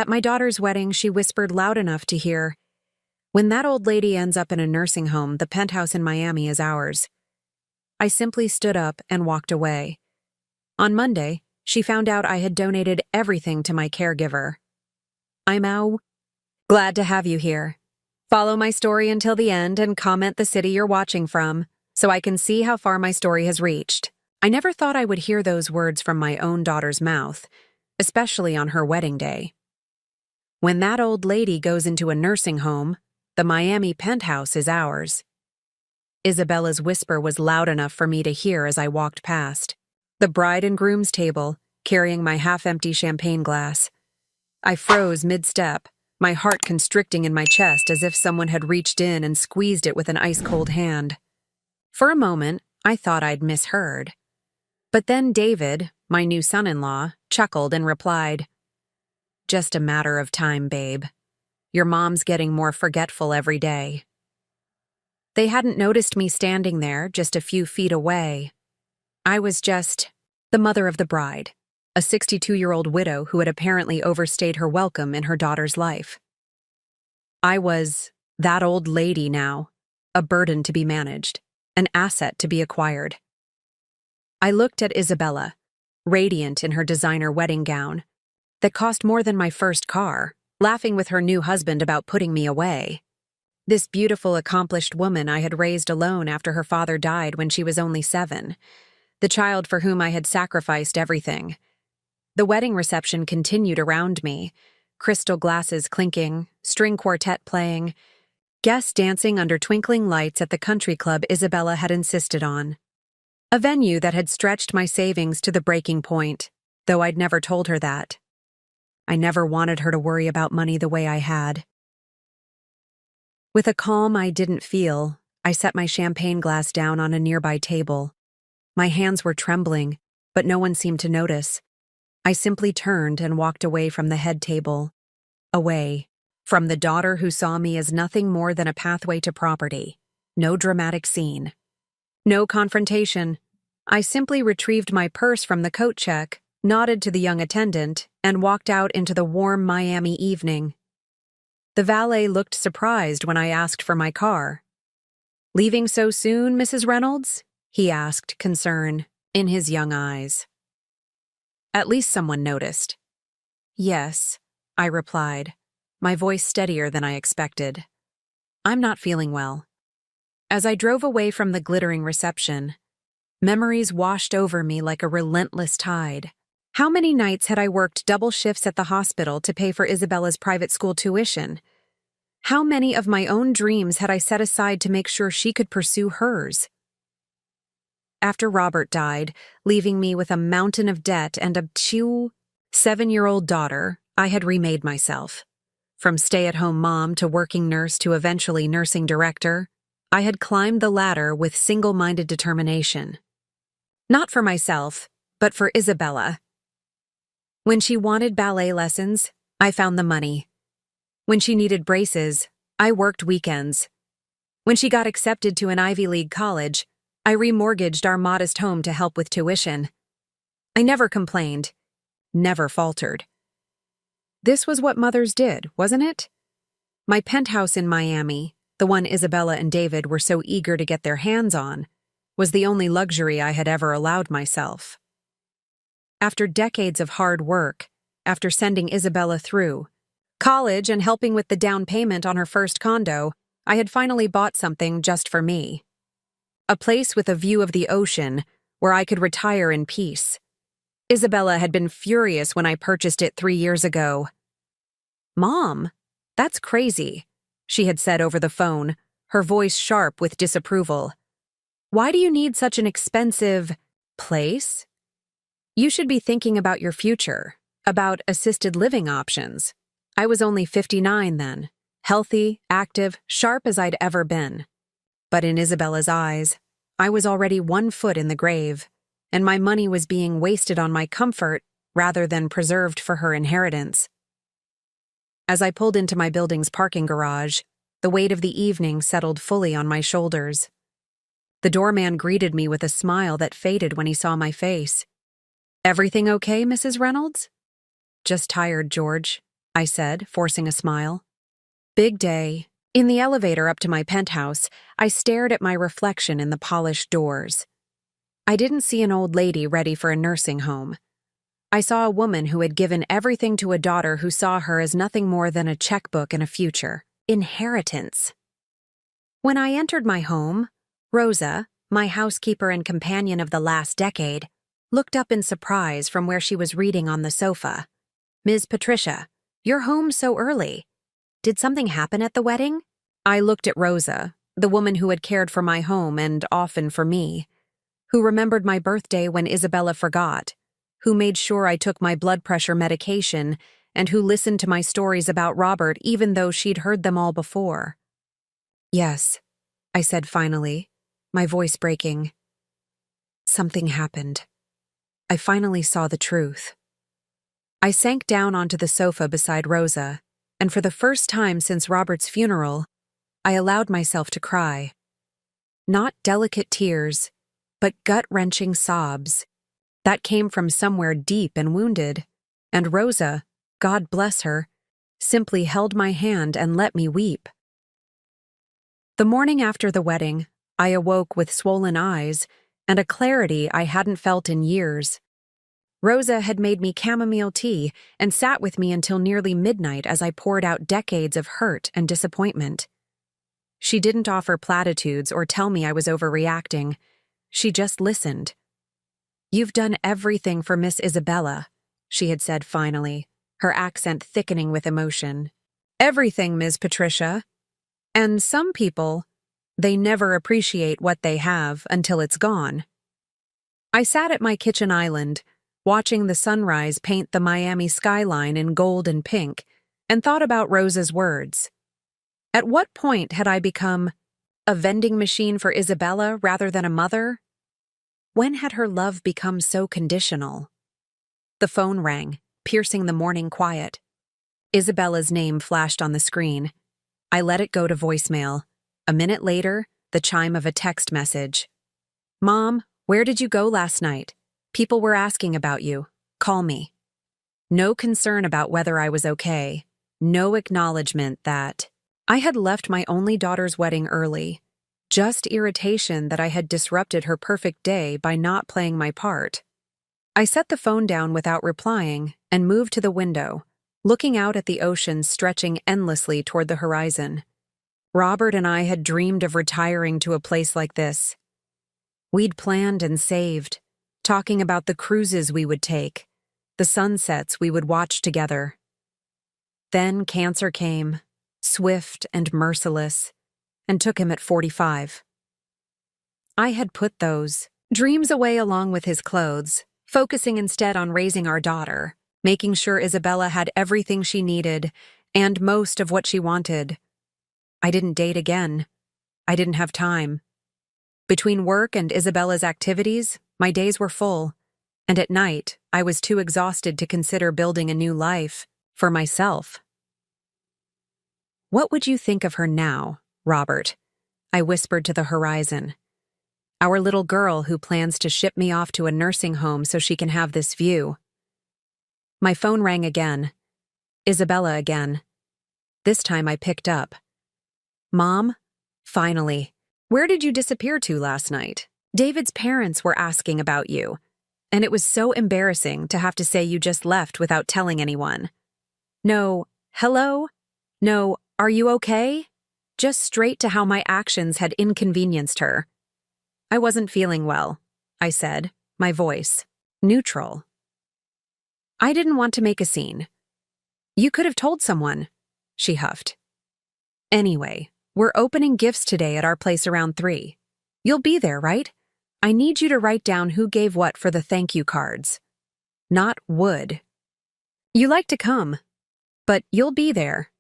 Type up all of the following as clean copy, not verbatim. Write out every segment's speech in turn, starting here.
At my daughter's wedding, she whispered loud enough to hear, "When that old lady ends up in a nursing home, the penthouse in Miami is ours." I simply stood up and walked away. On Monday, she found out I had donated everything to my caregiver. I'm glad to have you here. Follow my story until the end and comment the city you're watching from, so I can see how far my story has reached. I never thought I would hear those words from my own daughter's mouth, especially on her wedding day. When that old lady goes into a nursing home, the Miami penthouse is ours. Isabella's whisper was loud enough for me to hear as I walked past. The bride and groom's table, carrying my half-empty champagne glass. I froze mid-step, my heart constricting in my chest as if someone had reached in and squeezed it with an ice-cold hand. For a moment, I thought I'd misheard. But then David, my new son-in-law, chuckled and replied, "Just a matter of time, babe. Your mom's getting more forgetful every day." They hadn't noticed me standing there just a few feet away. I was just the mother of the bride, a 62-year-old widow who had apparently overstayed her welcome in her daughter's life. I was that old lady now, a burden to be managed, an asset to be acquired. I looked at Isabella, radiant in her designer wedding gown, that cost more than my first car, laughing with her new husband about putting me away. This beautiful, accomplished woman I had raised alone after her father died when she was only 7, the child for whom I had sacrificed everything. The wedding reception continued around me, crystal glasses clinking, string quartet playing, guests dancing under twinkling lights at the country club Isabella had insisted on. A venue that had stretched my savings to the breaking point, though I'd never told her that. I never wanted her to worry about money the way I had. With a calm I didn't feel, I set my champagne glass down on a nearby table. My hands were trembling, but no one seemed to notice. I simply turned and walked away from the head table. Away from the daughter who saw me as nothing more than a pathway to property. No dramatic scene. No confrontation. I simply retrieved my purse from the coat check, nodded to the young attendant, and walked out into the warm Miami evening. The valet looked surprised when I asked for my car. "Leaving so soon, Mrs. Reynolds?" he asked, concern in his young eyes. At least someone noticed. "Yes," I replied, my voice steadier than I expected. "I'm not feeling well." As I drove away from the glittering reception, memories washed over me like a relentless tide. How many nights had I worked double shifts at the hospital to pay for Isabella's private school tuition? How many of my own dreams had I set aside to make sure she could pursue hers? After Robert died, leaving me with a mountain of debt and a 7-year-old daughter, I had remade myself. From stay-at-home mom to working nurse to eventually nursing director, I had climbed the ladder with single-minded determination. Not for myself, but for Isabella. When she wanted ballet lessons, I found the money. When she needed braces, I worked weekends. When she got accepted to an Ivy League college, I remortgaged our modest home to help with tuition. I never complained, never faltered. This was what mothers did, wasn't it? My penthouse in Miami, the one Isabella and David were so eager to get their hands on, was the only luxury I had ever allowed myself. After decades of hard work, after sending Isabella through college and helping with the down payment on her first condo, I had finally bought something just for me. A place with a view of the ocean where I could retire in peace. Isabella had been furious when I purchased it 3 years ago. "Mom, that's crazy," she had said over the phone, her voice sharp with disapproval. "Why do you need such an expensive place? You should be thinking about your future, about assisted living options." I was only 59 then, healthy, active, sharp as I'd ever been. But in Isabella's eyes, I was already 1 foot in the grave, and my money was being wasted on my comfort rather than preserved for her inheritance. As I pulled into my building's parking garage, the weight of the evening settled fully on my shoulders. The doorman greeted me with a smile that faded when he saw my face. "Everything okay, Mrs. Reynolds?" "Just tired, George," I said, forcing a smile. Big day. In the elevator up to my penthouse, I stared at my reflection in the polished doors. I didn't see an old lady ready for a nursing home. I saw a woman who had given everything to a daughter who saw her as nothing more than a checkbook and a future. Inheritance. When I entered my home, Rosa, my housekeeper and companion of the last decade, looked up in surprise from where she was reading on the sofa. "Ms. Patricia, you're home so early. Did something happen at the wedding?" I looked at Rosa, the woman who had cared for my home and often for me, who remembered my birthday when Isabella forgot, who made sure I took my blood pressure medication, and who listened to my stories about Robert even though she'd heard them all before. "Yes," I said finally, my voice breaking. Something happened. I finally saw the truth. I sank down onto the sofa beside Rosa, and for the first time since Robert's funeral, I allowed myself to cry. Not delicate tears, but gut-wrenching sobs that came from somewhere deep and wounded, and Rosa, God bless her, simply held my hand and let me weep. The morning after the wedding, I awoke with swollen eyes and a clarity I hadn't felt in years. Rosa had made me chamomile tea and sat with me until nearly midnight as I poured out decades of hurt and disappointment. She didn't offer platitudes or tell me I was overreacting. She just listened. "You've done everything for Miss Isabella," she had said finally, her accent thickening with emotion. "Everything, Ms. Patricia. And some people, they never appreciate what they have until it's gone." I sat at my kitchen island, watching the sunrise paint the Miami skyline in gold and pink, and thought about Rosa's words. At what point had I become a vending machine for Isabella rather than a mother? When had her love become so conditional? The phone rang, piercing the morning quiet. Isabella's name flashed on the screen. I let it go to voicemail. A minute later, the chime of a text message. "Mom, where did you go last night? People were asking about you. Call me." No concern about whether I was okay. No acknowledgement that I had left my only daughter's wedding early. Just irritation that I had disrupted her perfect day by not playing my part. I set the phone down without replying and moved to the window, looking out at the ocean stretching endlessly toward the horizon. Robert and I had dreamed of retiring to a place like this. We'd planned and saved, talking about the cruises we would take, the sunsets we would watch together. Then cancer came, swift and merciless, and took him at 45. I had put those dreams away along with his clothes, focusing instead on raising our daughter, making sure Isabella had everything she needed and most of what she wanted. I didn't date again. I didn't have time. Between work and Isabella's activities, my days were full, and at night, I was too exhausted to consider building a new life for myself. "What would you think of her now, Robert?" I whispered to the horizon. "Our little girl who plans to ship me off to a nursing home so she can have this view." My phone rang again. Isabella again. This time I picked up. "Mom? Finally. Where did you disappear to last night? David's parents were asking about you, and it was so embarrassing to have to say you just left without telling anyone. No, hello? No, are you okay? Just straight to how my actions had inconvenienced her." "I wasn't feeling well," I said, my voice neutral. "I didn't want to make a scene." "You could have told someone," she huffed. "Anyway, we're opening gifts today at our place around 3. You'll be there, right? I need you to write down who gave what for the thank you cards. Not would. You like to come, but you'll be there.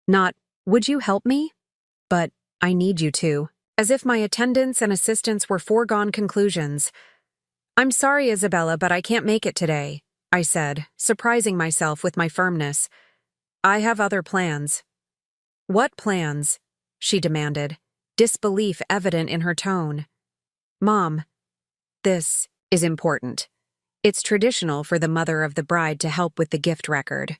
Not, would you help me? But I need you to. As if my attendance and assistance were foregone conclusions. "I'm sorry, Isabella, but I can't make it today," I said, surprising myself with my firmness. "I have other plans." "What plans?" she demanded, disbelief evident in her tone. "Mom, this is important. It's traditional for the mother of the bride to help with the gift record."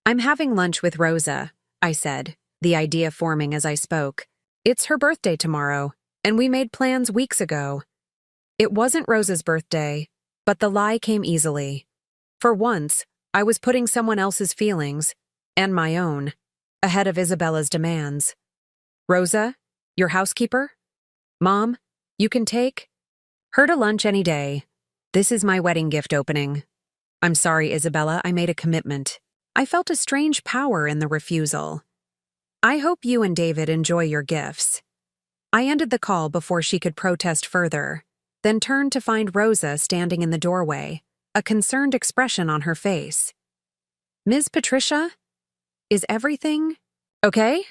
I'm having lunch with Rosa, I said, the idea forming as I spoke. It's her birthday tomorrow, and we made plans weeks ago. It wasn't Rosa's birthday, but the lie came easily. For once, I was putting someone else's feelings, and my own, ahead of Isabella's demands. Rosa, your housekeeper? Mom, you can take her to lunch any day. This is my wedding gift opening. I'm sorry, Isabella, I made a commitment. I felt a strange power in the refusal. I hope you and David enjoy your gifts. I ended the call before she could protest further, then turned to find Rosa standing in the doorway, a concerned expression on her face. Ms. Patricia? Is everything okay?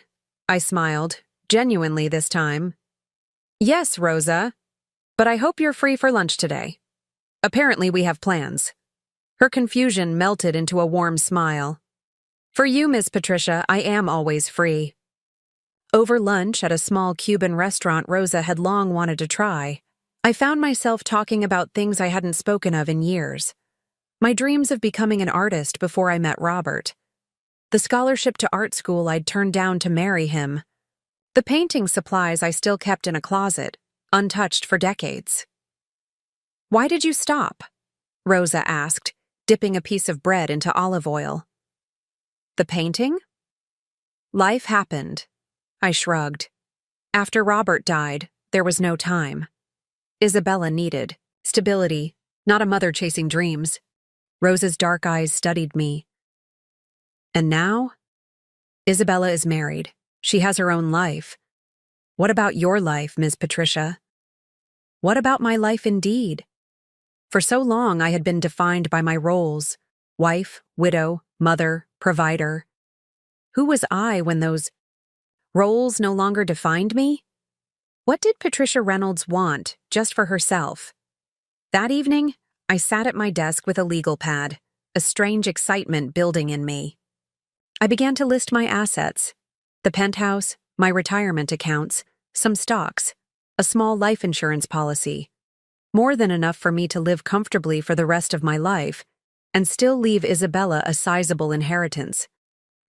I smiled, genuinely this time. Yes, Rosa, but I hope you're free for lunch today. Apparently we have plans. Her confusion melted into a warm smile. For you, Miss Patricia, I am always free. Over lunch at a small Cuban restaurant Rosa had long wanted to try, I found myself talking about things I hadn't spoken of in years. My dreams of becoming an artist before I met Robert. The scholarship to art school I'd turned down to marry him. The painting supplies I still kept in a closet, untouched for decades. Why did you stop? Rosa asked, dipping a piece of bread into olive oil. The painting? Life happened. I shrugged. After Robert died, there was no time. Isabella needed stability, not a mother chasing dreams. Rosa's dark eyes studied me. And now? Isabella is married. She has her own life. What about your life, Ms. Patricia? What about my life indeed? For so long I had been defined by my roles: wife, widow, mother, provider. Who was I when those roles no longer defined me? What did Patricia Reynolds want, just for herself? That evening, I sat at my desk with a legal pad, a strange excitement building in me. I began to list my assets: the penthouse, my retirement accounts, some stocks, a small life insurance policy. More than enough for me to live comfortably for the rest of my life and still leave Isabella a sizable inheritance.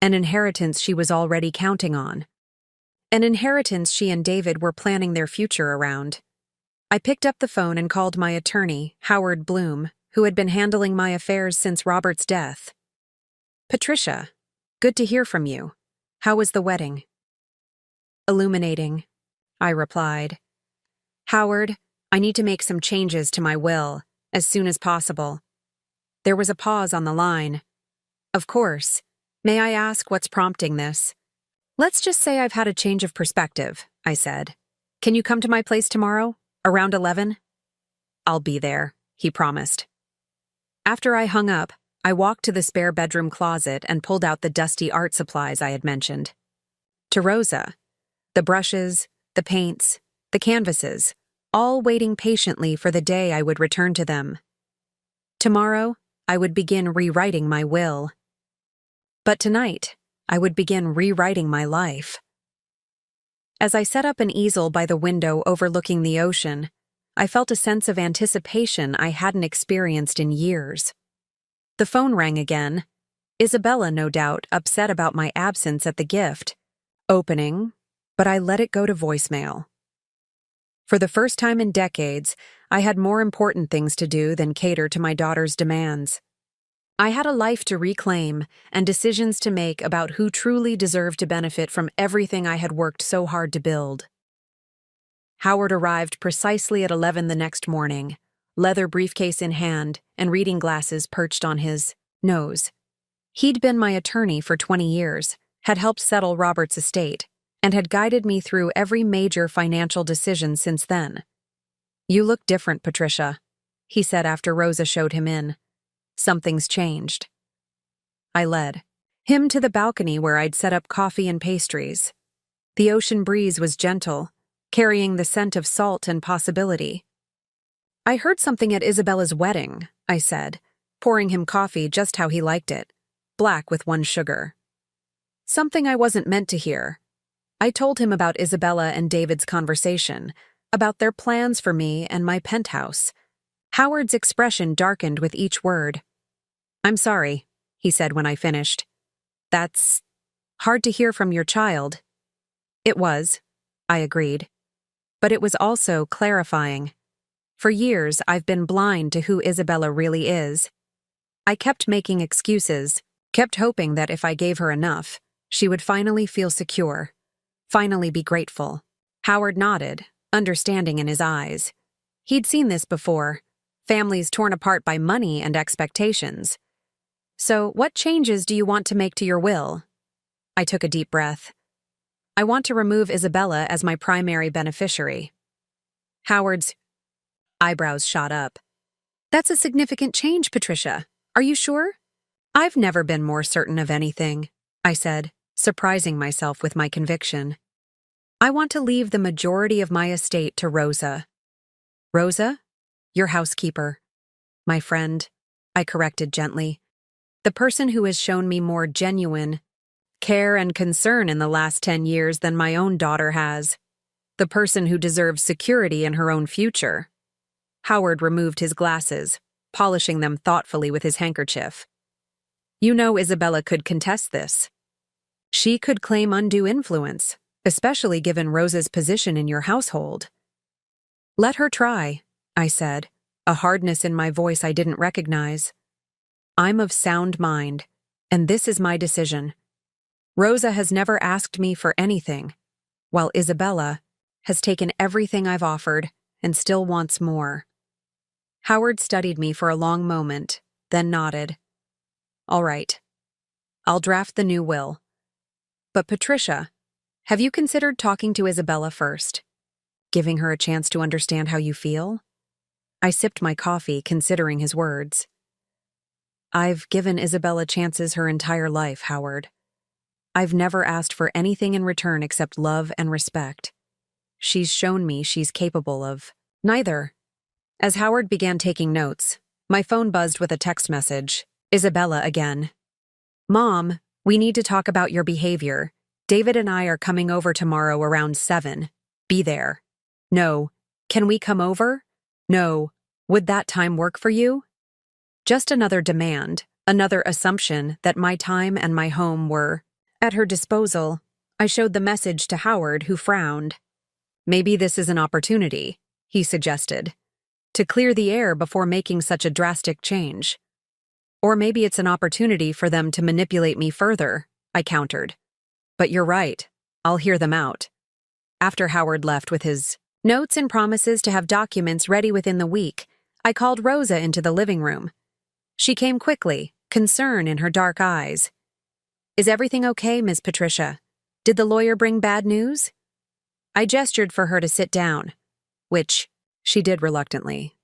An inheritance she was already counting on. An inheritance she and David were planning their future around. I picked up the phone and called my attorney, Howard Bloom, who had been handling my affairs since Robert's death. Patricia, good to hear from you. How was the wedding? Illuminating, I replied. Howard, I need to make some changes to my will, as soon as possible. There was a pause on the line. Of course. May I ask what's prompting this? Let's just say I've had a change of perspective, I said. Can you come to my place tomorrow, around 11? I'll be there, he promised. After I hung up, I walked to the spare bedroom closet and pulled out the dusty art supplies I had mentioned. To Rosa, the brushes, the paints, the canvases, all waiting patiently for the day I would return to them. Tomorrow, I would begin rewriting my will. But tonight, I would begin rewriting my life. As I set up an easel by the window overlooking the ocean, I felt a sense of anticipation I hadn't experienced in years. The phone rang again. Isabella, no doubt, upset about my absence at the gift opening, but I let it go to voicemail. For the first time in decades, I had more important things to do than cater to my daughter's demands. I had a life to reclaim and decisions to make about who truly deserved to benefit from everything I had worked so hard to build. Howard arrived precisely at 11 the next morning, leather briefcase in hand and reading glasses perched on his nose. He'd been my attorney for 20 years, had helped settle Robert's estate, and had guided me through every major financial decision since then. You look different, Patricia, he said after Rosa showed him in. Something's changed. I led him to the balcony where I'd set up coffee and pastries. The ocean breeze was gentle, carrying the scent of salt and possibility. I heard something at Isabella's wedding, I said, pouring him coffee just how he liked it, black with 1 sugar. Something I wasn't meant to hear. I told him about Isabella and David's conversation, about their plans for me and my penthouse. Howard's expression darkened with each word. I'm sorry, he said when I finished. That's hard to hear from your child. It was, I agreed. But it was also clarifying. For years, I've been blind to who Isabella really is. I kept making excuses, kept hoping that if I gave her enough, she would finally feel secure, finally be grateful. Howard nodded, understanding in his eyes. He'd seen this before, families torn apart by money and expectations. So, what changes do you want to make to your will? I took a deep breath. I want to remove Isabella as my primary beneficiary. Howard's eyebrows shot up. That's a significant change, Patricia. Are you sure? I've never been more certain of anything, I said, surprising myself with my conviction. I want to leave the majority of my estate to Rosa. Rosa? Your housekeeper. My friend, I corrected gently. The person who has shown me more genuine care and concern in the last 10 years than my own daughter has. The person who deserves security in her own future. Howard removed his glasses, polishing them thoughtfully with his handkerchief. You know Isabella could contest this. She could claim undue influence, especially given Rosa's position in your household. Let her try, I said, a hardness in my voice I didn't recognize. I'm of sound mind, and this is my decision. Rosa has never asked me for anything, while Isabella has taken everything I've offered and still wants more. Howard studied me for a long moment, then nodded. All right. I'll draft the new will. But Patricia, have you considered talking to Isabella first? Giving her a chance to understand how you feel? I sipped my coffee, considering his words. I've given Isabella chances her entire life, Howard. I've never asked for anything in return except love and respect. She's shown me she's capable of neither. As Howard began taking notes, my phone buzzed with a text message. Isabella again. Mom, we need to talk about your behavior. David and I are coming over tomorrow around 7. Be there. No. Can we come over? No. Would that time work for you? Just another demand, another assumption that my time and my home were at her disposal. I showed the message to Howard, who frowned. Maybe this is an opportunity, he suggested, to clear the air before making such a drastic change. Or maybe it's an opportunity for them to manipulate me further, I countered. But you're right. I'll hear them out. After Howard left with his notes and promises to have documents ready within the week, I called Rosa into the living room. She came quickly, concern in her dark eyes. Is everything okay, Miss Patricia? Did the lawyer bring bad news? I gestured for her to sit down, which she did reluctantly.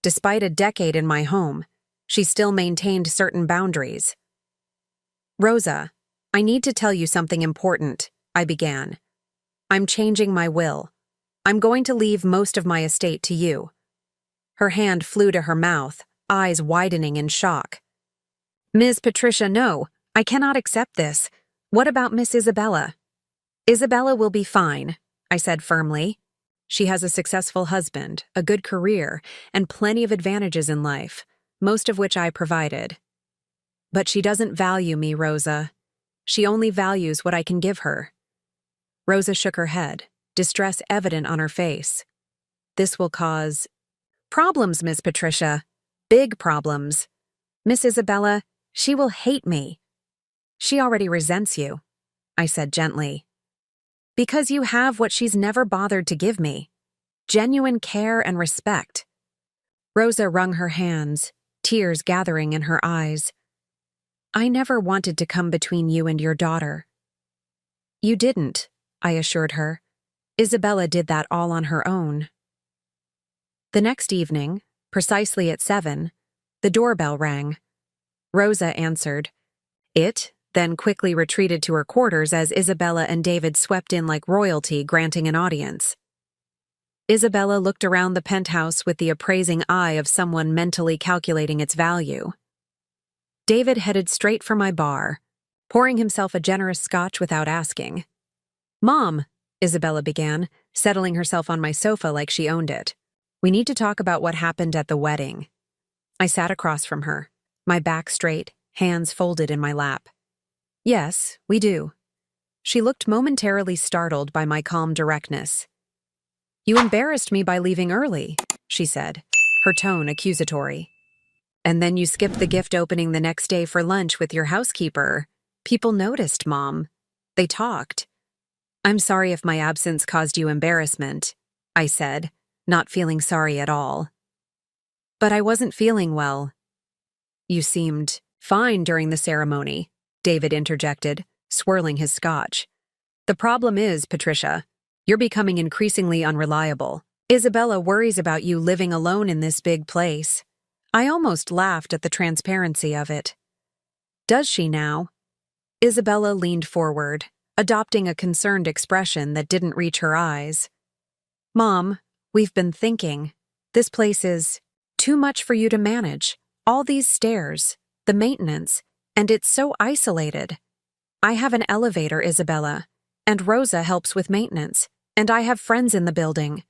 Despite a decade in my home, she still maintained certain boundaries. Rosa, I need to tell you something important, I began. I'm changing my will. I'm going to leave most of my estate to you. Her hand flew to her mouth, eyes widening in shock. Ms. Patricia, no, I cannot accept this. What about Miss Isabella? Isabella will be fine, I said firmly. She has a successful husband, a good career, and plenty of advantages in life, most of which I provided. But she doesn't value me, Rosa. She only values what I can give her. Rosa shook her head, distress evident on her face. This will cause problems, Miss Patricia. Big problems. Miss Isabella, she will hate me. She already resents you, I said gently. Because you have what she's never bothered to give me. Genuine care and respect. Rosa wrung her hands, tears gathering in her eyes. I never wanted to come between you and your daughter. You didn't, I assured her. Isabella did that all on her own. The next evening, precisely at 7, the doorbell rang. Rosa answered. It then quickly retreated to her quarters as Isabella and David swept in like royalty granting an audience. Isabella looked around the penthouse with the appraising eye of someone mentally calculating its value. David headed straight for my bar, pouring himself a generous scotch without asking. Mom, Isabella began, settling herself on my sofa like she owned it. We need to talk about what happened at the wedding. I sat across from her, my back straight, hands folded in my lap. Yes, we do. She looked momentarily startled by my calm directness. You embarrassed me by leaving early, she said, her tone accusatory. And then you skipped the gift opening the next day for lunch with your housekeeper. People noticed, Mom. They talked. I'm sorry if my absence caused you embarrassment, I said, not feeling sorry at all. But I wasn't feeling well. You seemed fine during the ceremony, David interjected, swirling his scotch. The problem is, Patricia, you're becoming increasingly unreliable. Isabella worries about you living alone in this big place. I almost laughed at the transparency of it. Does she now? Isabella leaned forward, adopting a concerned expression that didn't reach her eyes. Mom, we've been thinking. This place is too much for you to manage. All these stairs, the maintenance, and it's so isolated. I have an elevator, Isabella, and Rosa helps with maintenance, and I have friends in the building.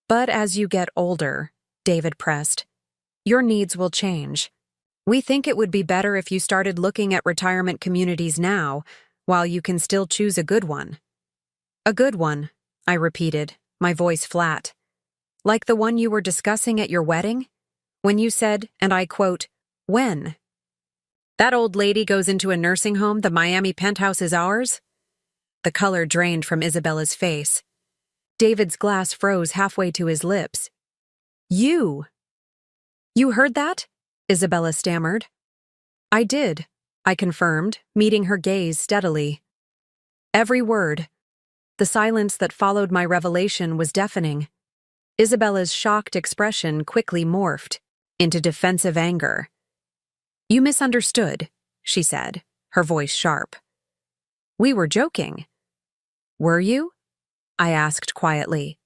But as you get older, David pressed, your needs will change. We think it would be better if you started looking at retirement communities now, while you can still choose a good one. A good one, I repeated, my voice flat. Like the one you were discussing at your wedding? When you said, and I quote, when? That old lady goes into a nursing home, the Miami penthouse is ours? The color drained from Isabella's face. David's glass froze halfway to his lips. You heard that? Isabella stammered. I did, I confirmed, meeting her gaze steadily. Every word. The silence that followed my revelation was deafening. Isabella's shocked expression quickly morphed into defensive anger. You misunderstood, she said, her voice sharp. We were joking. Were you? I asked quietly.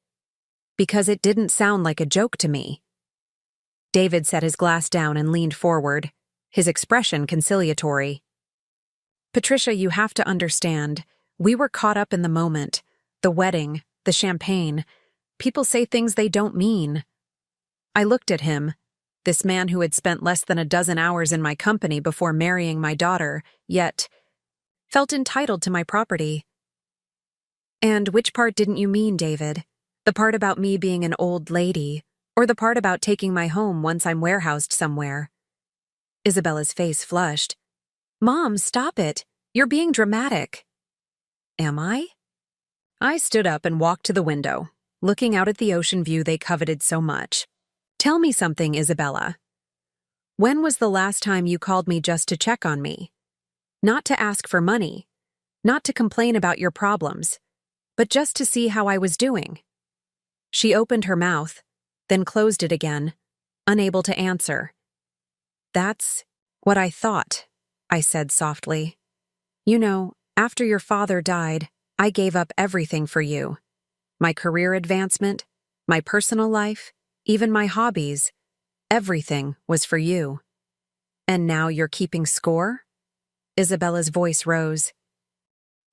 Because it didn't sound like a joke to me. David set his glass down and leaned forward, his expression conciliatory. Patricia, you have to understand, we were caught up in the moment, the wedding, the champagne. People say things they don't mean. I looked at him, this man who had spent less than a dozen hours in my company before marrying my daughter, yet felt entitled to my property. And which part didn't you mean, David? The part about me being an old lady, or the part about taking my home once I'm warehoused somewhere? Isabella's face flushed. Mom, stop it. You're being dramatic. Am I? I stood up and walked to the window, looking out at the ocean view they coveted so much. Tell me something, Isabella. When was the last time you called me just to check on me? Not to ask for money, not to complain about your problems, but just to see how I was doing. She opened her mouth, then closed it again, unable to answer. That's what I thought, I said softly. You know, after your father died, I gave up everything for you. My career advancement, my personal life, even my hobbies, everything was for you. And now you're keeping score? Isabella's voice rose.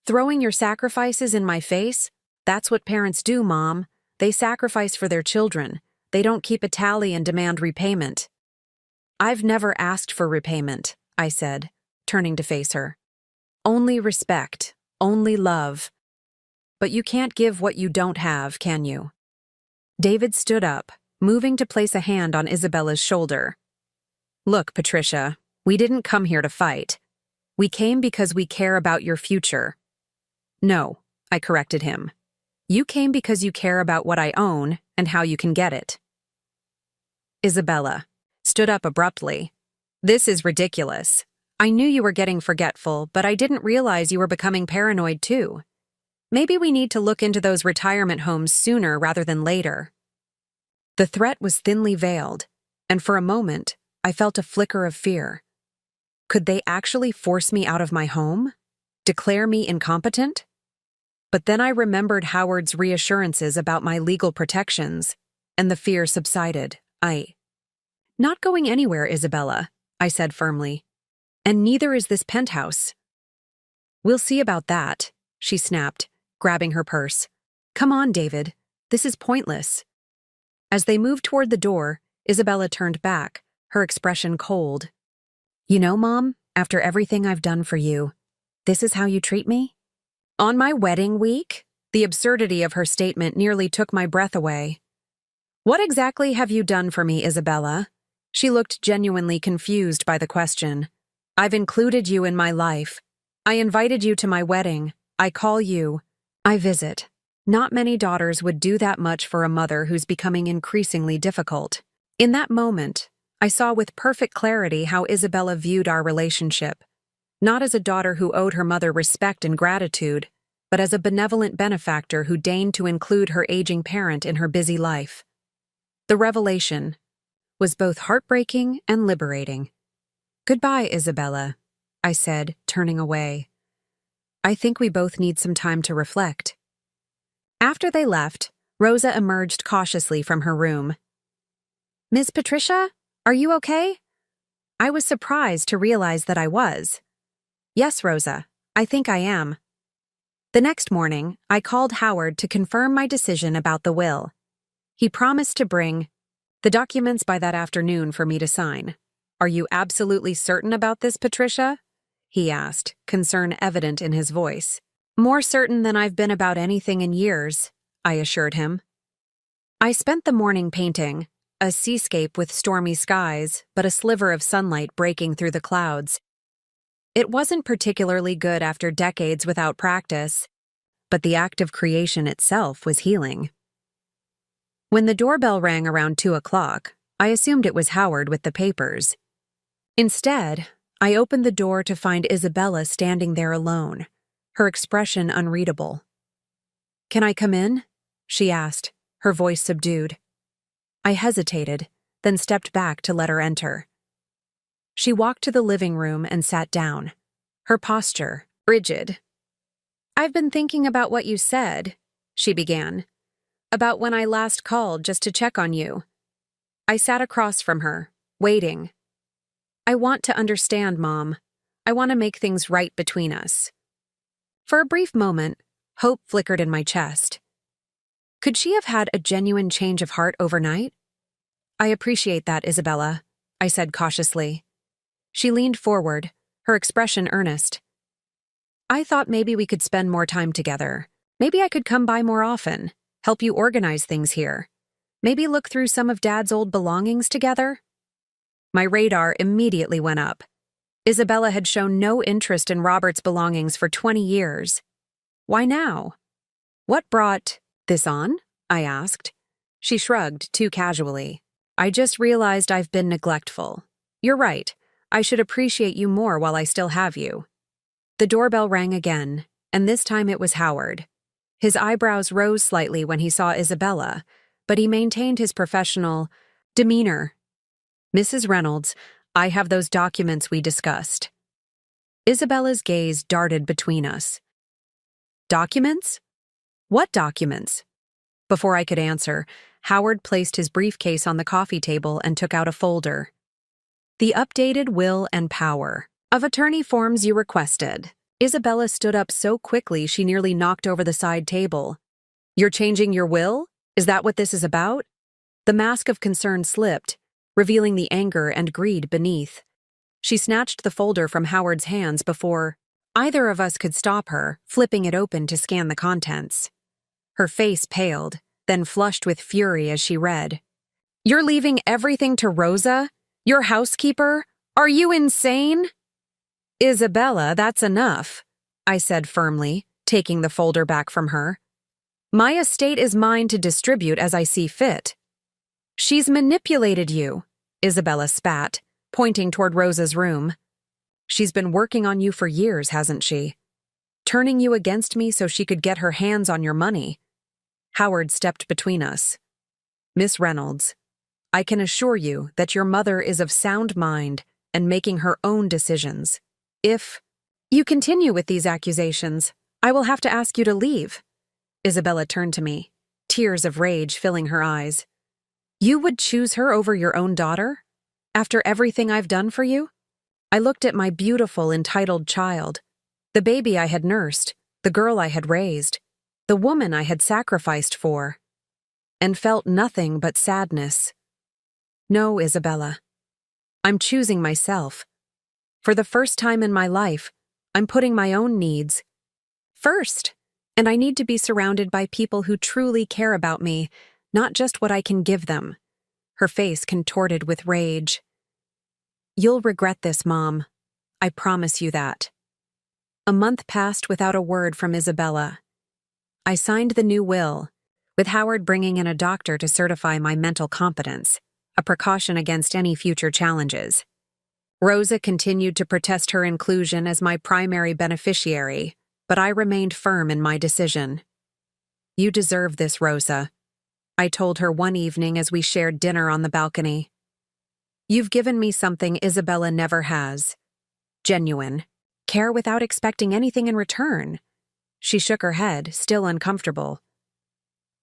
Throwing your sacrifices in my face? That's what parents do, Mom. They sacrifice for their children. They don't keep a tally and demand repayment. I've never asked for repayment, I said, turning to face her. Only respect, only love. But you can't give what you don't have, can you? David stood up, moving to place a hand on Isabella's shoulder. Look, Patricia, we didn't come here to fight. We came because we care about your future. No, I corrected him. You came because you care about what I own and how you can get it. Isabella stood up abruptly. This is ridiculous. I knew you were getting forgetful, but I didn't realize you were becoming paranoid too. Maybe we need to look into those retirement homes sooner rather than later. The threat was thinly veiled, and for a moment, I felt a flicker of fear. Could they actually force me out of my home? Declare me incompetent? But then I remembered Howard's reassurances about my legal protections, and the fear subsided. Not going anywhere, Isabella, I said firmly. And neither is this penthouse. We'll see about that, she snapped, grabbing her purse. Come on, David. This is pointless. As they moved toward the door, Isabella turned back, her expression cold. You know, Mom, after everything I've done for you, This is how you treat me? On my wedding week? The absurdity of her statement nearly took my breath away. What exactly have you done for me, Isabella? She looked genuinely confused by the question. I've included you in my life. I invited you to my wedding. I call you. I visit. Not many daughters would do that much for a mother who's becoming increasingly difficult. In that moment, I saw with perfect clarity how Isabella viewed our relationship. Not as a daughter who owed her mother respect and gratitude, but as a benevolent benefactor who deigned to include her aging parent in her busy life. The revelation was both heartbreaking and liberating. Goodbye, Isabella, I said, turning away. I think we both need some time to reflect. After they left, Rosa emerged cautiously from her room. Ms. Patricia, are you okay? I was surprised to realize that I was. Yes, Rosa, I think I am. The next morning, I called Howard to confirm my decision about the will. He promised to bring the documents by that afternoon for me to sign. Are you absolutely certain about this, Patricia? He asked, concern evident in his voice. More certain than I've been about anything in years, I assured him. I spent the morning painting, a seascape with stormy skies, but a sliver of sunlight breaking through the clouds. It wasn't particularly good after decades without practice, but the act of creation itself was healing. When the doorbell rang around 2 o'clock, I assumed it was Howard with the papers. Instead, I opened the door to find Isabella standing there alone, her expression unreadable. Can I come in? She asked, her voice subdued. I hesitated, then stepped back to let her enter. She walked to the living room and sat down, her posture rigid. I've been thinking about what you said, she began, about when I last called just to check on you. I sat across from her, waiting. I want to understand, Mom. I want to make things right between us. For a brief moment, hope flickered in my chest. Could she have had a genuine change of heart overnight? I appreciate that, Isabella, I said cautiously. She leaned forward, her expression earnest. I thought maybe we could spend more time together. Maybe I could come by more often, help you organize things here. Maybe look through some of Dad's old belongings together. My radar immediately went up. Isabella had shown no interest in Robert's belongings for 20 years. Why now? What brought this on? I asked. She shrugged too casually. I just realized I've been neglectful. You're right. I should appreciate you more while I still have you. The doorbell rang again, and this time it was Howard. His eyebrows rose slightly when he saw Isabella, but he maintained his professional demeanor. Mrs. Reynolds, I have those documents we discussed. Isabella's gaze darted between us. Documents? What documents? Before I could answer, Howard placed his briefcase on the coffee table and took out a folder. The updated will and power of attorney forms you requested. Isabella stood up so quickly she nearly knocked over the side table. You're changing your will? Is that what this is about? The mask of concern slipped, revealing the anger and greed beneath. She snatched the folder from Howard's hands before either of us could stop her, flipping it open to scan the contents. Her face paled, then flushed with fury as she read. You're leaving everything to Rosa? Your housekeeper? Are you insane? Isabella, that's enough, I said firmly, taking the folder back from her. My estate is mine to distribute as I see fit. She's manipulated you, Isabella spat, pointing toward Rosa's room. She's been working on you for years, hasn't she? Turning you against me so she could get her hands on your money. Howard stepped between us. Miss Reynolds, I can assure you that your mother is of sound mind and making her own decisions. If you continue with these accusations, I will have to ask you to leave. Isabella turned to me, tears of rage filling her eyes. You would choose her over your own daughter? After everything I've done for you? I looked at my beautiful, entitled child, the baby I had nursed, the girl I had raised, the woman I had sacrificed for, and felt nothing but sadness. No, Isabella. I'm choosing myself. For the first time in my life, I'm putting my own needs first, and I need to be surrounded by people who truly care about me, not just what I can give them. Her face contorted with rage. You'll regret this, Mom. I promise you that. A month passed without a word from Isabella. I signed the new will, with Howard bringing in a doctor to certify my mental competence, a precaution against any future challenges. Rosa continued to protest her inclusion as my primary beneficiary, but I remained firm in my decision. You deserve this, Rosa, I told her one evening as we shared dinner on the balcony. You've given me something Isabella never has. Genuine. Care without expecting anything in return. She shook her head, still uncomfortable.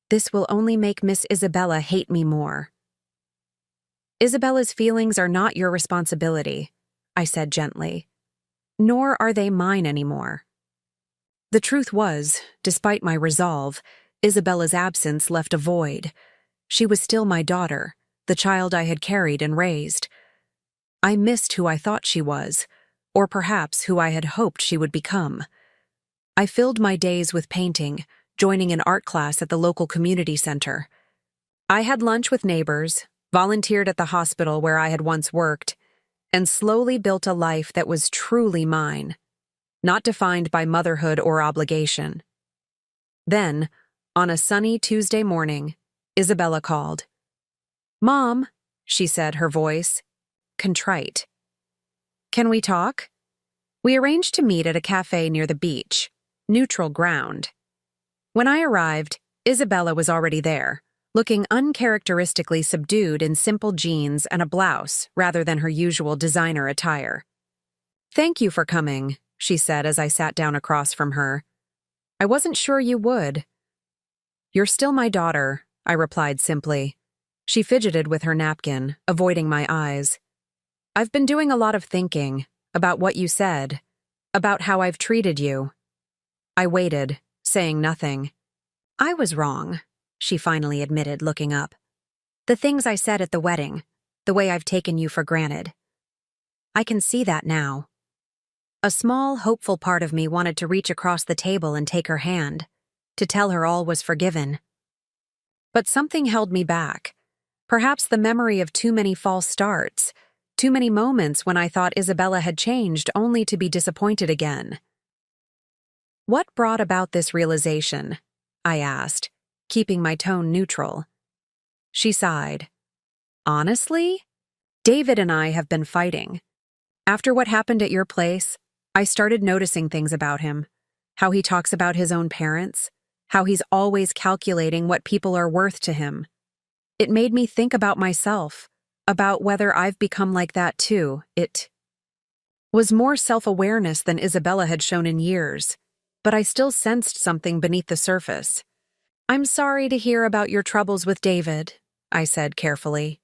This will only make Miss Isabella hate me more. Isabella's feelings are not your responsibility, I said gently. Nor are they mine anymore. The truth was, despite my resolve, Isabella's absence left a void. She was still my daughter, the child I had carried and raised. I missed who I thought she was, or perhaps who I had hoped she would become. I filled my days with painting, joining an art class at the local community center. I had lunch with neighbors, volunteered at the hospital where I had once worked, and slowly built a life that was truly mine, not defined by motherhood or obligation. Then, on a sunny Tuesday morning, Isabella called. Mom, she said, her voice contrite. Can we talk? We arranged to meet at a cafe near the beach, neutral ground. When I arrived, Isabella was already there, looking uncharacteristically subdued in simple jeans and a blouse rather than her usual designer attire. Thank you for coming, she said as I sat down across from her. I wasn't sure you would. You're still my daughter, I replied simply. She fidgeted with her napkin, avoiding my eyes. I've been doing a lot of thinking about what you said, about how I've treated you. I waited, saying nothing. I was wrong, she finally admitted, looking up. The things I said at the wedding, the way I've taken you for granted. I can see that now. A small, hopeful part of me wanted to reach across the table and take her hand, to tell her all was forgiven. But something held me back. Perhaps the memory of too many false starts, too many moments when I thought Isabella had changed only to be disappointed again. What brought about this realization? I asked, keeping my tone neutral. She sighed. Honestly, David and I have been fighting. After what happened at your place, I started noticing things about him. How he talks about his own parents, how he's always calculating what people are worth to him. It made me think about myself, about whether I've become like that too. It was more self-awareness than Isabella had shown in years, but I still sensed something beneath the surface. I'm sorry to hear about your troubles with David, I said carefully.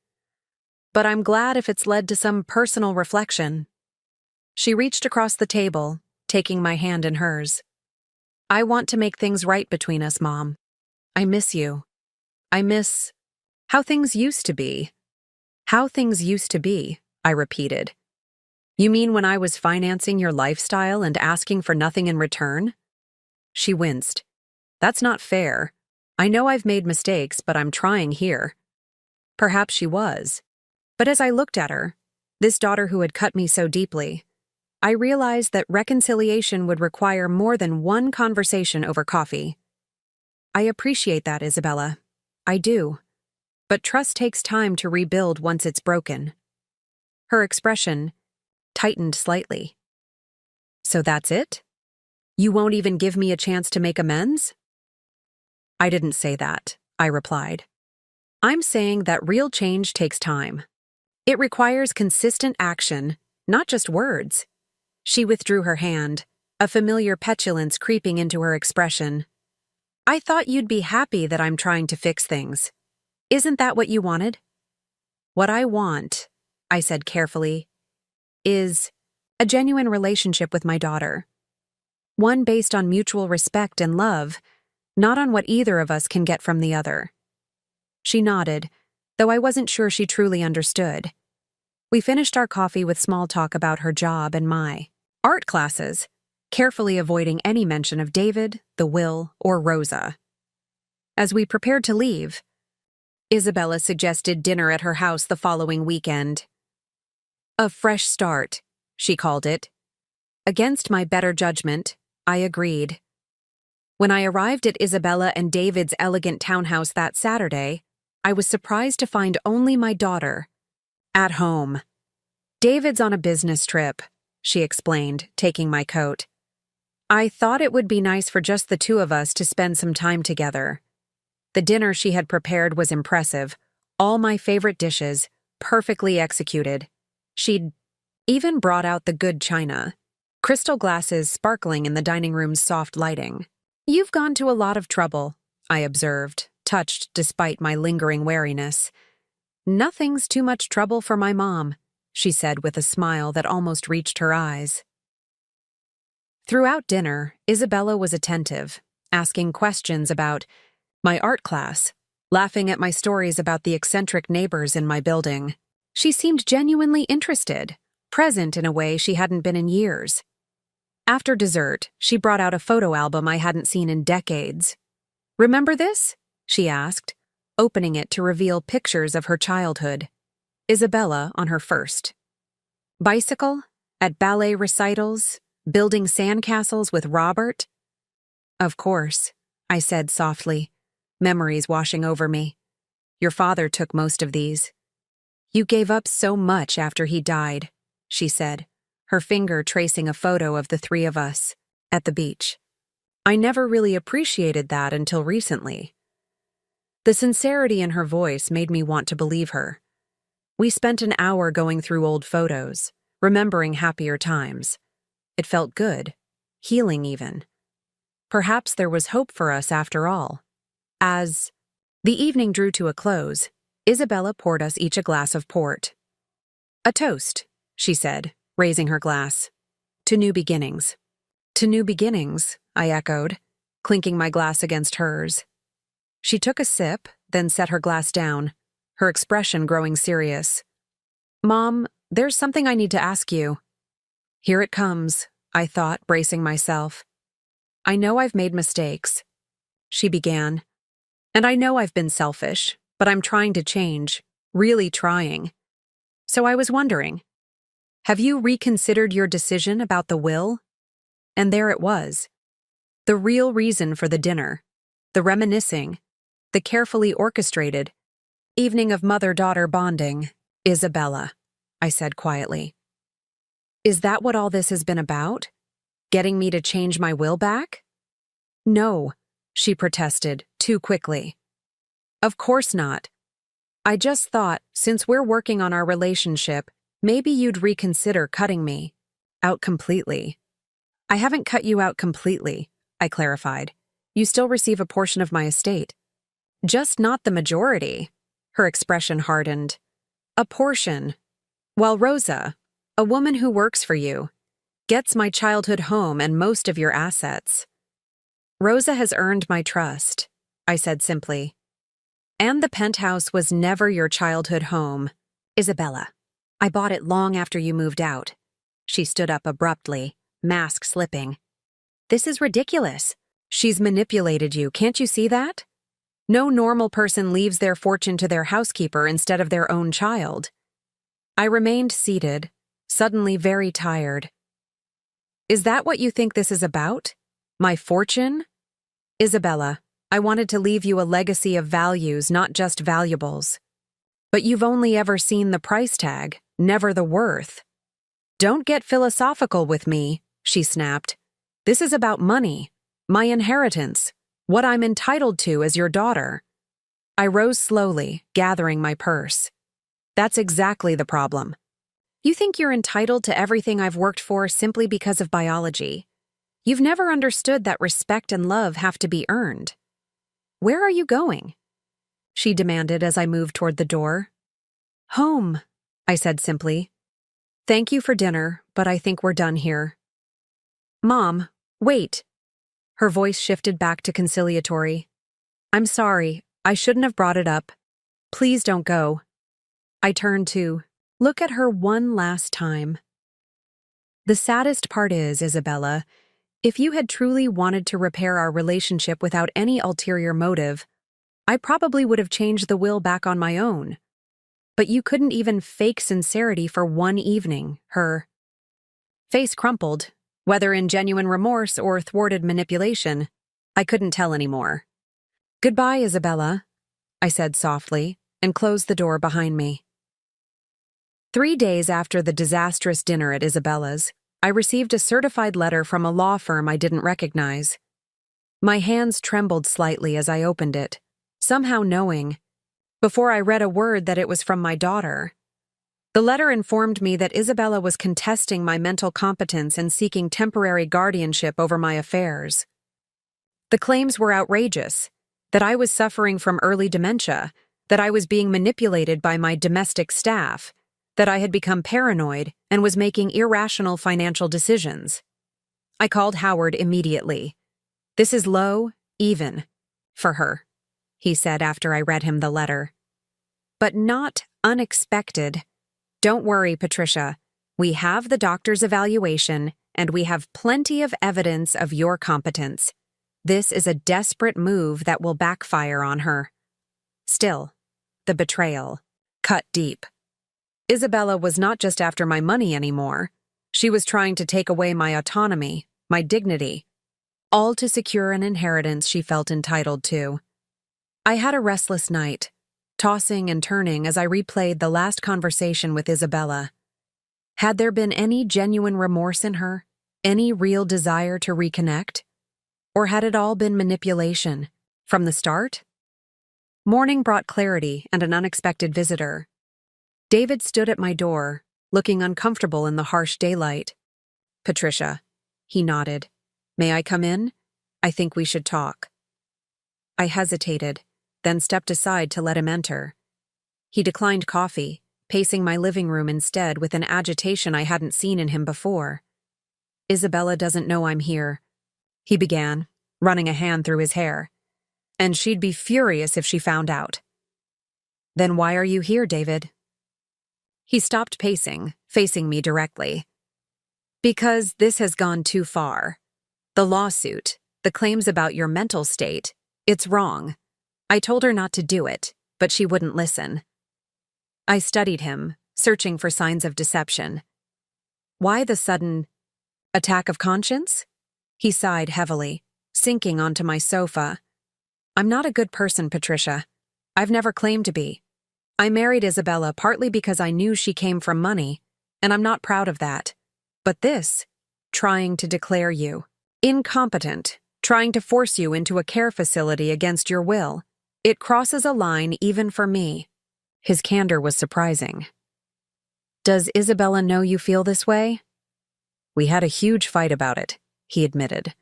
But I'm glad if it's led to some personal reflection. She reached across the table, taking my hand in hers. I want to make things right between us, Mom. I miss you. I miss how things used to be. How things used to be, I repeated. You mean when I was financing your lifestyle and asking for nothing in return? She winced. That's not fair. I know I've made mistakes, but I'm trying here. Perhaps she was. But as I looked at her, this daughter who had cut me so deeply, I realized that reconciliation would require more than one conversation over coffee. I appreciate that, Isabella. I do. But trust takes time to rebuild once it's broken. Her expression tightened slightly. So that's it? You won't even give me a chance to make amends? I didn't say that, I replied. I'm saying that real change takes time. It requires consistent action, not just words. She withdrew her hand, a familiar petulance creeping into her expression. I thought you'd be happy that I'm trying to fix things. Isn't that what you wanted? What I want, I said carefully, is a genuine relationship with my daughter. One based on mutual respect and love, not on what either of us can get from the other. She nodded, though I wasn't sure she truly understood. We finished our coffee with small talk about her job and my art classes. carefully avoiding any mention of David, the will, or Rosa. As we prepared to leave, Isabella suggested dinner at her house the following weekend. A fresh start, she called it. Against my better judgment, I agreed. When I arrived at Isabella and David's elegant townhouse that Saturday, I was surprised to find only my daughter at home. David's on a business trip, she explained, taking my coat. I thought it would be nice for just the two of us to spend some time together. The dinner she had prepared was impressive, all my favorite dishes, perfectly executed. She'd even brought out the good china, crystal glasses sparkling in the dining room's soft lighting. You've gone to a lot of trouble, I observed, touched despite my lingering wariness. Nothing's too much trouble for my mom, she said with a smile that almost reached her eyes. Throughout dinner, Isabella was attentive, asking questions about my art class, laughing at my stories about the eccentric neighbors in my building. She seemed genuinely interested, present in a way she hadn't been in years. After dessert, she brought out a photo album I hadn't seen in decades. Remember this? She asked, opening it to reveal pictures of her childhood. Isabella on her first. Bicycle, at ballet recitals, building sandcastles with Robert? Of course, I said softly, memories washing over me. Your father took most of these. You gave up so much after he died, she said, her finger tracing a photo of the three of us at the beach. I never really appreciated that until recently. The sincerity in her voice made me want to believe her. We spent an hour going through old photos, remembering happier times. It felt good, healing even. Perhaps there was hope for us after all. As the evening drew to a close, Isabella poured us each a glass of port. A toast, she said, raising her glass. To new beginnings. To new beginnings, I echoed, clinking my glass against hers. She took a sip, then set her glass down, her expression growing serious. Mom, there's something I need to ask you. Here it comes, I thought, bracing myself. I know I've made mistakes, she began. And I know I've been selfish, but I'm trying to change, really trying. So I was wondering, have you reconsidered your decision about the will? And there it was. The real reason for the dinner, the reminiscing, the carefully orchestrated evening of mother-daughter bonding. Isabella, I said quietly. Is that what all this has been about? Getting me to change my will back? No, she protested, too quickly. Of course not. I just thought, since we're working on our relationship, maybe you'd reconsider cutting me out completely. I haven't cut you out completely, I clarified. You still receive a portion of my estate. Just not the majority. Her expression hardened. A portion. While Rosa, a woman who works for you, gets my childhood home and most of your assets. Rosa has earned my trust, I said simply. And the penthouse was never your childhood home. Isabella, I bought it long after you moved out. She stood up abruptly, mask slipping. This is ridiculous. She's manipulated you, can't you see that? No normal person leaves their fortune to their housekeeper instead of their own child. I remained seated, suddenly very tired. Is that what you think this is about? My fortune? Isabella, I wanted to leave you a legacy of values, not just valuables. But you've only ever seen the price tag, never the worth. Don't get philosophical with me, she snapped. This is about money, my inheritance, what I'm entitled to as your daughter. I rose slowly, gathering my purse. That's exactly the problem. You think you're entitled to everything I've worked for simply because of biology. You've never understood that respect and love have to be earned. Where are you going? She demanded as I moved toward the door. Home, I said simply. Thank you for dinner, but I think we're done here. Mom, wait. Her voice shifted back to conciliatory. I'm sorry, I shouldn't have brought it up. Please don't go. I turned to look at her one last time. The saddest part is, Isabella, If you had truly wanted to repair our relationship without any ulterior motive, I probably would have changed the will back on my own. But you couldn't even fake sincerity for one evening, her face crumpled. Whether in genuine remorse or thwarted manipulation, I couldn't tell anymore. "Goodbye, Isabella," I said softly, and closed the door behind me. 3 days after the disastrous dinner at Isabella's, I received a certified letter from a law firm I didn't recognize. My hands trembled slightly as I opened it, somehow knowing, before I read a word, that it was from my daughter. The letter informed me that Isabella was contesting my mental competence and seeking temporary guardianship over my affairs. The claims were outrageous, that I was suffering from early dementia, that I was being manipulated by my domestic staff, that I had become paranoid and was making irrational financial decisions. I called Howard immediately. "This is low, even, for her," he said after I read him the letter. "But not unexpected. Don't worry, Patricia. We have the doctor's evaluation, and we have plenty of evidence of your competence. This is a desperate move that will backfire on her." Still, the betrayal cut deep. Isabella was not just after my money anymore. She was trying to take away my autonomy, my dignity, all to secure an inheritance she felt entitled to. I had a restless night, tossing and turning as I replayed the last conversation with Isabella. Had there been any genuine remorse in her, any real desire to reconnect? Or had it all been manipulation, from the start? Morning brought clarity and an unexpected visitor. David stood at my door, looking uncomfortable in the harsh daylight. "Patricia," he nodded. "May I come in? I think we should talk." I hesitated, then stepped aside to let him enter. He declined coffee, pacing my living room instead with an agitation I hadn't seen in him before. "Isabella doesn't know I'm here," he began, running a hand through his hair. "And she'd be furious if she found out." "Then why are you here, David?" He stopped pacing, facing me directly. "Because this has gone too far. The lawsuit, the claims about your mental state, it's wrong. I told her not to do it, but she wouldn't listen." I studied him, searching for signs of deception. "Why the sudden attack of conscience?" He sighed heavily, sinking onto my sofa. "I'm not a good person, Patricia. I've never claimed to be. I married Isabella partly because I knew she came from money, and I'm not proud of that. But this, trying to declare you incompetent, trying to force you into a care facility against your will, it crosses a line even for me." His candor was surprising. "Does Isabella know you feel this way?" "We had a huge fight about it," he admitted.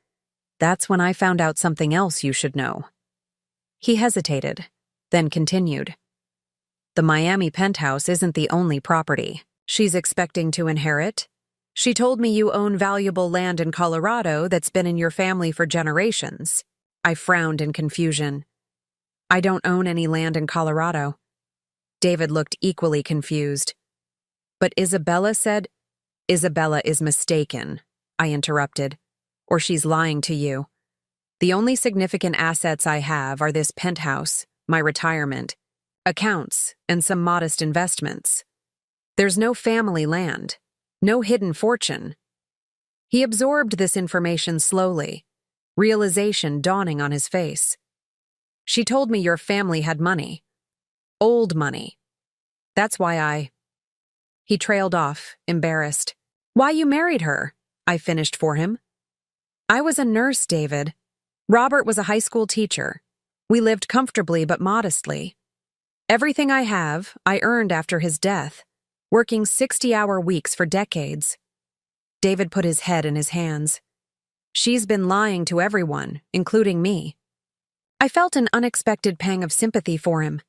"That's when I found out something else you should know." He hesitated, then continued. "The Miami penthouse isn't the only property she's expecting to inherit. She told me you own valuable land in Colorado that's been in your family for generations." I frowned in confusion. "I don't own any land in Colorado." David looked equally confused. "But Isabella said—" "Isabella is mistaken," I interrupted. "Or she's lying to you. The only significant assets I have are this penthouse, my retirement, accounts, and some modest investments. There's no family land, no hidden fortune." He absorbed this information slowly, realization dawning on his face. "She told me your family had money. Old money. That's why I—" He trailed off, embarrassed. "Why you married her," I finished for him. "I was a nurse, David. Robert was a high school teacher. We lived comfortably but modestly. Everything I have, I earned after his death, working 60-hour weeks for decades." David put his head in his hands. "She's been lying to everyone, including me." I felt an unexpected pang of sympathy for him.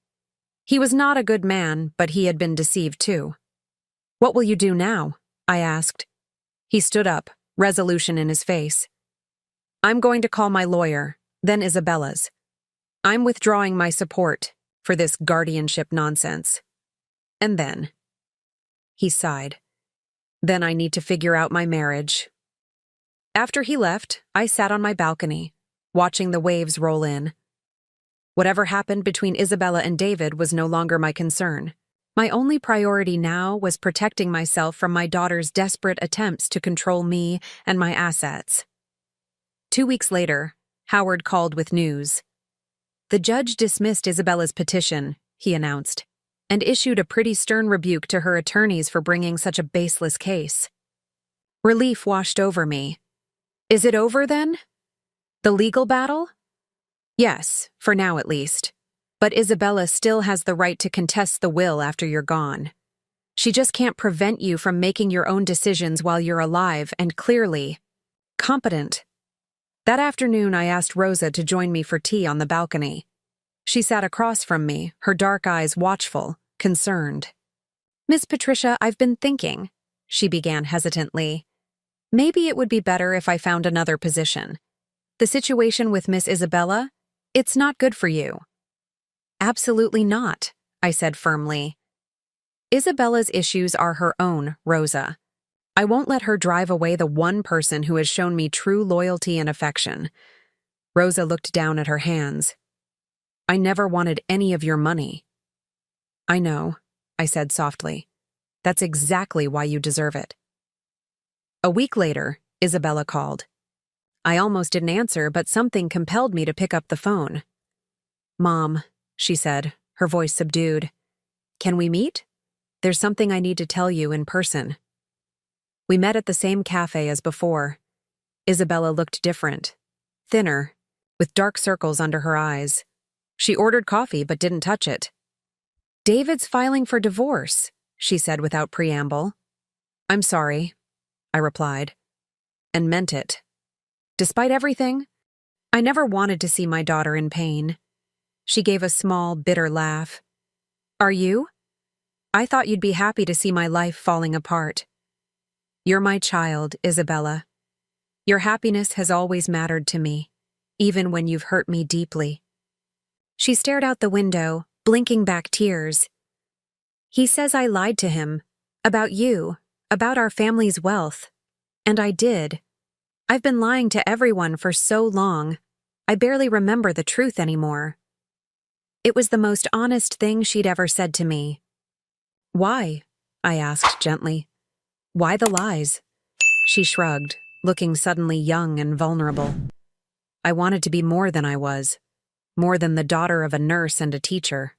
He was not a good man, but he had been deceived too. "What will you do now?" I asked. He stood up, resolution in his face. "I'm going to call my lawyer, then Isabella's. I'm withdrawing my support for this guardianship nonsense. And then—" He sighed. "Then I need to figure out my marriage." After he left, I sat on my balcony, watching the waves roll in. Whatever happened between Isabella and David was no longer my concern. My only priority now was protecting myself from my daughter's desperate attempts to control me and my assets. 2 weeks later, Howard called with news. The judge dismissed Isabella's petition, he announced, and issued a pretty stern rebuke to her attorneys for bringing such a baseless case. Relief washed over me. Is it over then? The legal battle? Yes, for now at least. But Isabella still has the right to contest the will after you're gone. She just can't prevent you from making your own decisions while you're alive and clearly competent. That afternoon, I asked Rosa to join me for tea on the balcony. She sat across from me, her dark eyes watchful, concerned. Miss Patricia, I've been thinking, she began hesitantly. Maybe it would be better if I found another position. The situation with Miss Isabella, it's not good for you. Absolutely not, I said firmly. Isabella's issues are her own, Rosa. I won't let her drive away the one person who has shown me true loyalty and affection. Rosa looked down at her hands. I never wanted any of your money. I know, I said softly. That's exactly why you deserve it. A week later, Isabella called. I almost didn't answer, but something compelled me to pick up the phone. Mom, she said, her voice subdued. Can we meet? There's something I need to tell you in person. We met at the same cafe as before. Isabella looked different, thinner, with dark circles under her eyes. She ordered coffee but didn't touch it. David's filing for divorce, she said without preamble. I'm sorry, I replied, and meant it. Despite everything, I never wanted to see my daughter in pain. She gave a small, bitter laugh. Are you? I thought you'd be happy to see my life falling apart. You're my child, Isabella. Your happiness has always mattered to me, even when you've hurt me deeply. She stared out the window, blinking back tears. He says I lied to him, about you, about our family's wealth. And I did. I've been lying to everyone for so long, I barely remember the truth anymore. It was the most honest thing she'd ever said to me. Why? I asked gently. Why the lies? She shrugged, looking suddenly young and vulnerable. I wanted to be more than I was, more than the daughter of a nurse and a teacher.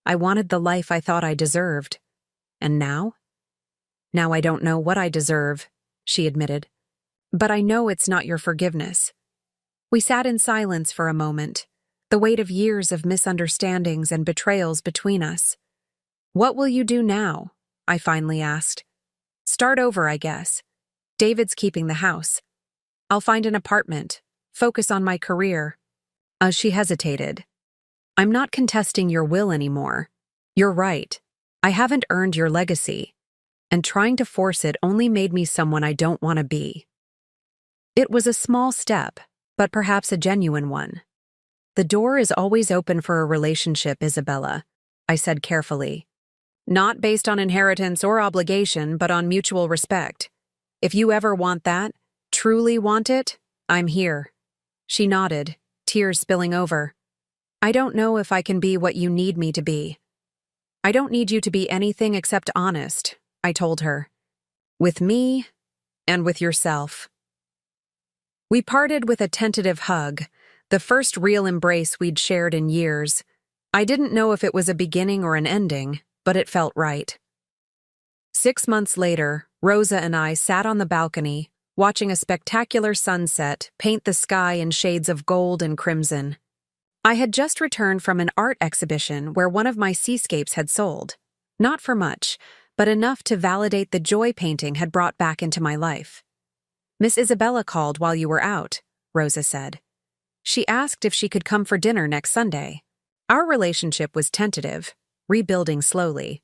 I wanted the life I thought I deserved. And now? Now I don't know what I deserve, she admitted. But I know it's not your forgiveness. We sat in silence for a moment, the weight of years of misunderstandings and betrayals between us. What will you do now? I finally asked. Start over, I guess. David's keeping the house. I'll find an apartment, focus on my career. She hesitated. I'm not contesting your will anymore. You're right. I haven't earned your legacy, and trying to force it only made me someone I don't want to be. It was a small step, but perhaps a genuine one. The door is always open for a relationship, Isabella, I said carefully. Not based on inheritance or obligation, but on mutual respect. If you ever want that, truly want it, I'm here. She nodded, tears spilling over. I don't know if I can be what you need me to be. I don't need you to be anything except honest, I told her. With me and with yourself. We parted with a tentative hug, the first real embrace we'd shared in years. I didn't know if it was a beginning or an ending, but it felt right. 6 months later, Rosa and I sat on the balcony, watching a spectacular sunset paint the sky in shades of gold and crimson. I had just returned from an art exhibition where one of my seascapes had sold. Not for much, but enough to validate the joy painting had brought back into my life. Miss Isabella called while you were out, Rosa said. She asked if she could come for dinner next Sunday. Our relationship was tentative, rebuilding slowly.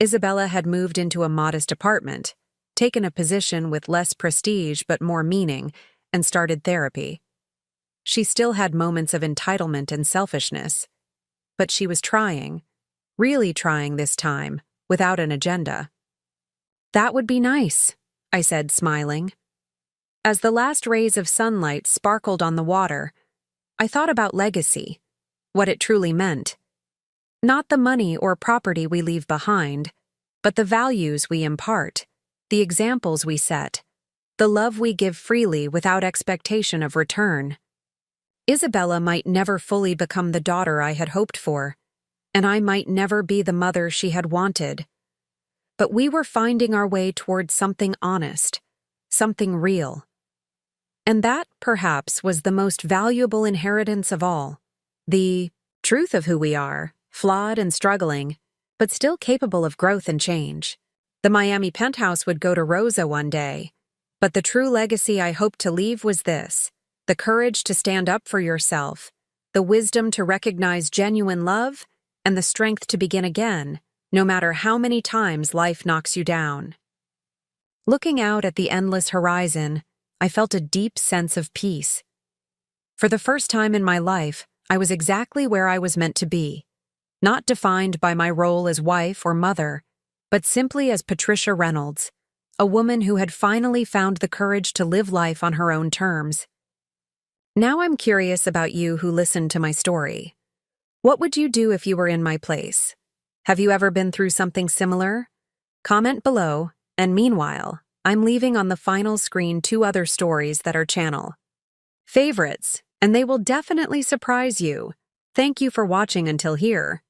Isabella had moved into a modest apartment, taken a position with less prestige but more meaning, and started therapy. She still had moments of entitlement and selfishness, but she was trying, really trying this time, without an agenda. That would be nice, I said, smiling. As the last rays of sunlight sparkled on the water, I thought about legacy, what it truly meant. Not the money or property we leave behind, but the values we impart, the examples we set, the love we give freely without expectation of return. Isabella might never fully become the daughter I had hoped for, and I might never be the mother she had wanted. But we were finding our way towards something honest, something real. And that, perhaps, was the most valuable inheritance of all. The truth of who we are, flawed and struggling, but still capable of growth and change. The Miami penthouse would go to Rosa one day, but the true legacy I hoped to leave was this: the courage to stand up for yourself, the wisdom to recognize genuine love, and the strength to begin again, no matter how many times life knocks you down. Looking out at the endless horizon, I felt a deep sense of peace. For the first time in my life, I was exactly where I was meant to be, not defined by my role as wife or mother, but simply as Patricia Reynolds, a woman who had finally found the courage to live life on her own terms. Now I'm curious about you who listened to my story. What would you do if you were in my place? Have you ever been through something similar? Comment below, and meanwhile, I'm leaving on the final screen 2 other stories that are channel favorites, and they will definitely surprise you. Thank you for watching until here.